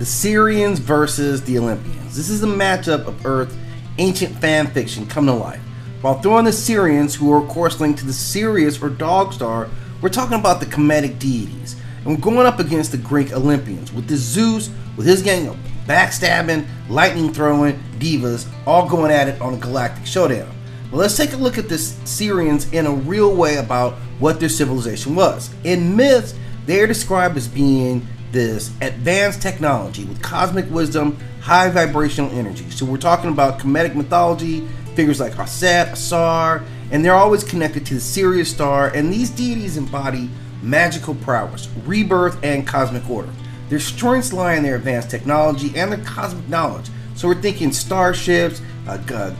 the Sirians versus the Olympians. This is a matchup of Earth ancient fan fiction come to life. While throwing the Sirians, who are of course linked to the Sirius or dog star, we're talking about the Kemetic deities. And we're going up against the Greek Olympians, with the Zeus, with his gang of backstabbing, lightning throwing divas, all going at it on a galactic showdown. But let's take a look at the Sirians in a real way about what their civilization was. In myths, they are described as being this advanced technology with cosmic wisdom, high vibrational energy. So we're talking about Kemetic mythology, figures like Aset, Asar, and they're always connected to the Sirius star, and these deities embody magical prowess, rebirth, and cosmic order. Their strengths lie in their advanced technology and their cosmic knowledge. So we're thinking starships,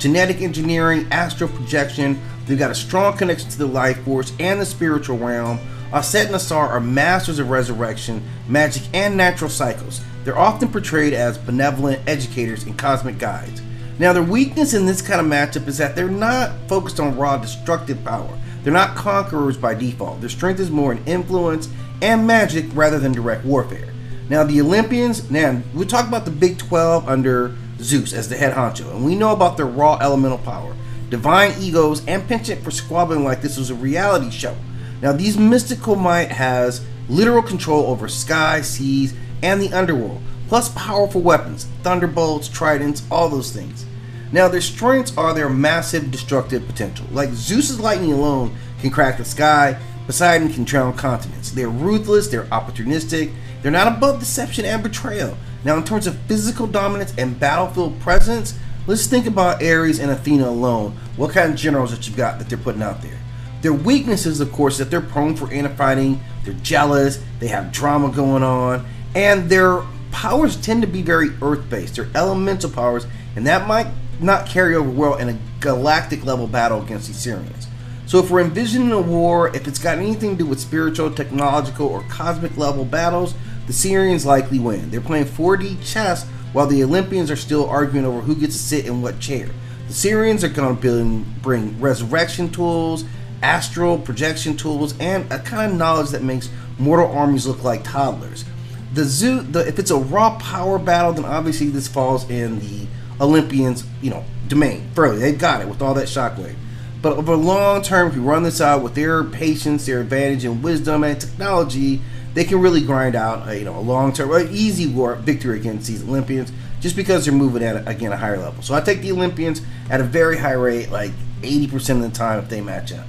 genetic engineering, astral projection. They've got a strong connection to the life force and the spiritual realm. Aset and Asar are masters of resurrection, magic, and natural cycles. They're often portrayed as benevolent educators and cosmic guides. Now, their weakness in this kind of matchup is that they're not focused on raw destructive power. They're not conquerors by default. Their strength is more in influence and magic rather than direct warfare. Now, the Olympians, we talk about the Big 12 under Zeus as the head honcho, and we know about their raw elemental power, divine egos, and penchant for squabbling like this was a reality show. Now, these mystical might has literal control over sky, seas, and the underworld, plus powerful weapons, thunderbolts, tridents, all those things. Now, their strengths are their massive destructive potential. Like Zeus's lightning alone can crack the sky, Poseidon can drown continents. They're ruthless, they're opportunistic, they're not above deception and betrayal. Now, in terms of physical dominance and battlefield presence, let's think about Ares and Athena alone. What kind of generals that you've got that they're putting out there? Their weaknesses, of course, that they're prone for infighting, they're jealous, they have drama going on, and their powers tend to be very earth-based. They're elemental powers, and that might not carry over well in a galactic level battle against the Sirians. So if we're envisioning a war, if it's got anything to do with spiritual, technological, or cosmic level battles, the Sirians likely win. They're playing 4D chess while the Olympians are still arguing over who gets to sit in what chair. The Sirians are going to bring resurrection tools, astral projection tools, and a kind of knowledge that makes mortal armies look like toddlers. If it's a raw power battle, then obviously this falls in the Olympians, domain. Further, they've got it with all that shockwave. But over long term, if you run this out with their patience, their advantage, and wisdom and technology, they can really grind out a long term, easy war victory against these Olympians, just because they're moving at a higher level. So I take the Olympians at a very high rate, like 80% of the time if they match up.